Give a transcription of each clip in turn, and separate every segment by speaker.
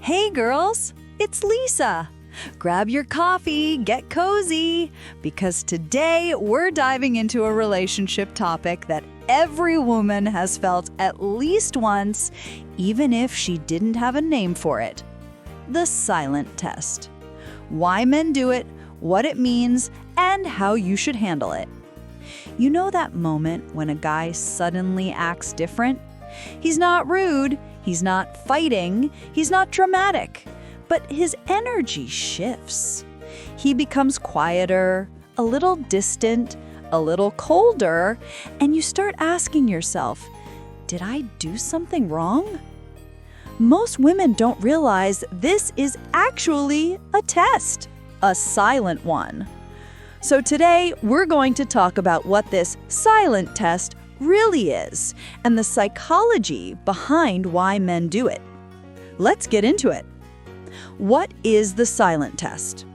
Speaker 1: Hey girls, it's Lisa. Grab your coffee, get cozy, because today we're diving into a relationship topic that every woman has felt at least once, even if she didn't have a name for it. The silent test. Why men do it, what it means, and how you should handle it. You know that moment when a guy suddenly acts different? He's not rude, he's not fighting, he's not dramatic, but his energy shifts. He becomes quieter, a little distant, a little colder, and you start asking yourself, did I do something wrong? Most women don't realize this is actually a test, a silent one. So today, we're going to talk about what this silent test really is and the psychology behind why men do it. Let's get into it. What is the silent test?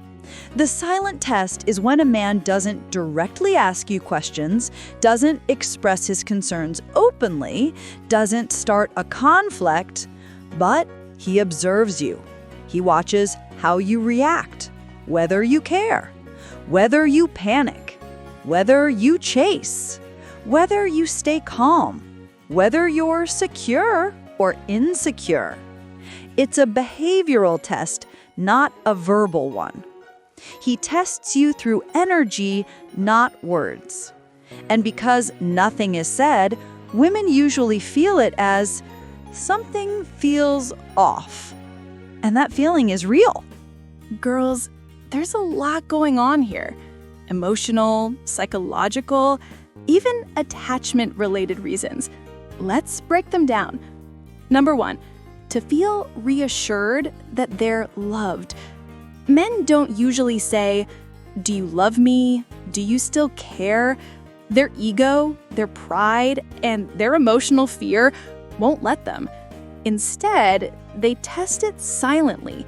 Speaker 1: The silent test is when a man doesn't directly ask you questions, doesn't express his concerns openly, doesn't start a conflict, but he observes you. He watches how you react, whether you care, whether you panic, whether you chase, whether you stay calm, whether you're secure or insecure. It's a behavioral test, not a verbal one. He tests you through energy, not words. And because nothing is said, women usually feel it as something feels off. And that feeling is real.
Speaker 2: Girls, there's a lot going on here. Emotional, psychological, even attachment-related reasons. Let's break them down. Number 1, to feel reassured that they're loved. Men don't usually say, "Do you love me? Do you still care?" Their ego, their pride, and their emotional fear won't let them. Instead, they test it silently.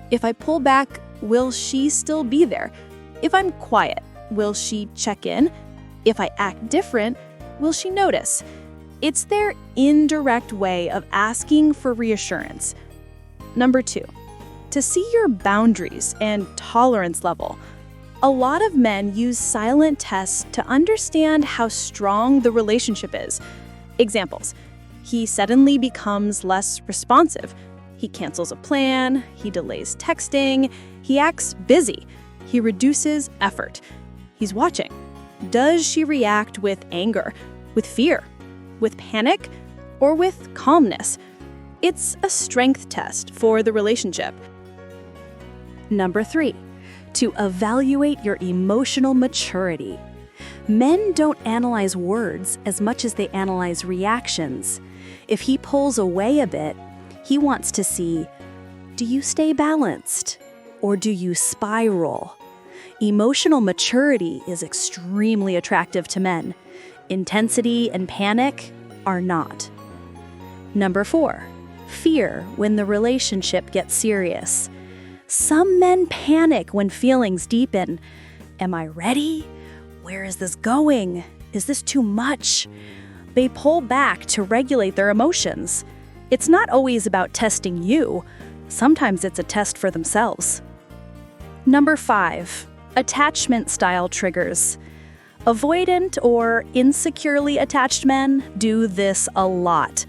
Speaker 2: If I pull back, will she still be there? If I'm quiet, will she check in? If I act different, will she notice? It's their indirect way of asking for reassurance. Number 2, to see your boundaries and tolerance level. A lot of men use silent tests to understand how strong the relationship is. Examples: he suddenly becomes less responsive. He cancels a plan, he delays texting, he acts busy, he reduces effort. He's watching. Does she react with anger, with fear, with panic, or with calmness? It's a strength test for the relationship. Number 3, to evaluate your emotional maturity. Men don't analyze words as much as they analyze reactions. If he pulls away a bit, he wants to see, do you stay balanced or do you spiral? Emotional maturity is extremely attractive to men. Intensity and panic are not. Number 4, fear when the relationship gets serious. Some men panic when feelings deepen. Am I ready? Where is this going? Is this too much? They pull back to regulate their emotions. It's not always about testing you. Sometimes it's a test for themselves. Number 5, attachment style triggers. Avoidant or insecurely attached men do this a lot.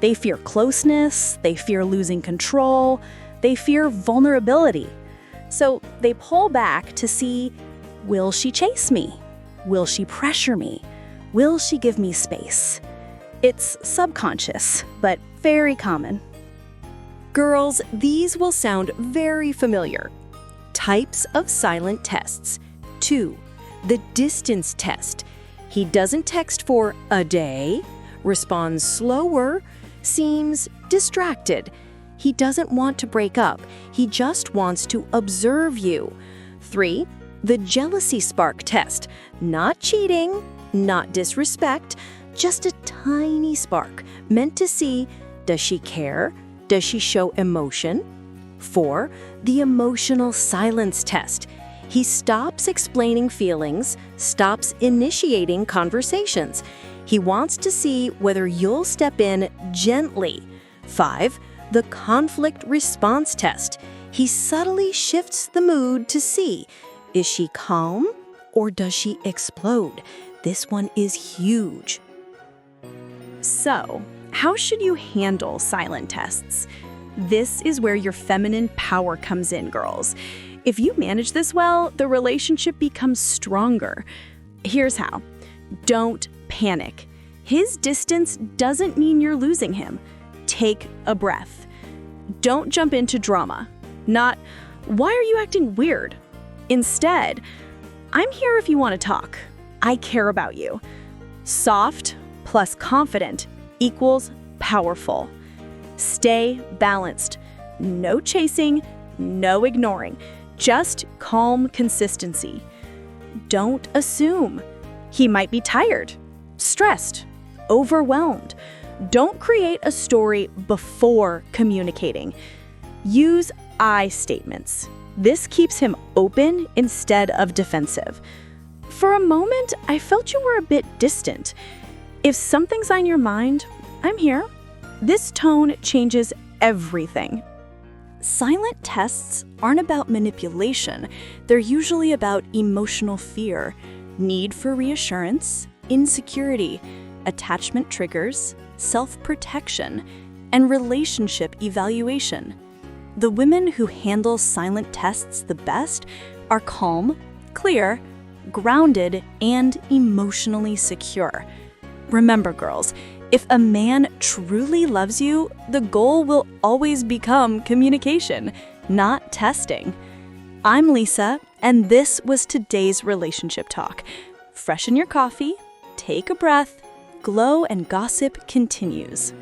Speaker 2: They fear closeness, they fear losing control, they fear vulnerability. So they pull back to see, will she chase me? Will she pressure me? Will she give me space? It's subconscious, but very common.
Speaker 3: Girls, these will sound very familiar. Types of silent tests. 2, the distance test. He doesn't text for a day, responds slower, seems distracted. He doesn't want to break up. He just wants to observe you. 3, the jealousy spark test. Not cheating, not disrespect, just a tiny spark meant to see, does she care? Does she show emotion? 4, the emotional silence test. He stops explaining feelings, stops initiating conversations. He wants to see whether you'll step in gently. 5, the conflict response test. He subtly shifts the mood to see, is she calm or does she explode? This one is huge.
Speaker 2: So, how should you handle silent tests? This is where your feminine power comes in, girls. If you manage this well, the relationship becomes stronger. Here's how. Don't panic. His distance doesn't mean you're losing him. Take a breath. Don't jump into drama. Not, why are you acting weird? Instead, I'm here if you want to talk. I care about you. Soft plus confident equals powerful. Stay balanced. No chasing, no ignoring. Just calm consistency. Don't assume. He might be tired, stressed, overwhelmed. Don't create a story before communicating. Use I statements. This keeps him open instead of defensive. For a moment, I felt you were a bit distant. If something's on your mind, I'm here. This tone changes everything.
Speaker 4: Silent tests aren't about manipulation. They're usually about emotional fear, need for reassurance, insecurity, attachment triggers, self-protection, and relationship evaluation. The women who handle silent tests the best are calm, clear, grounded, and emotionally secure. Remember, girls, if a man truly loves you, the goal will always become communication, not testing. I'm Lisa, and this was today's Relationship Talk. Freshen your coffee, take a breath, glow and gossip continues.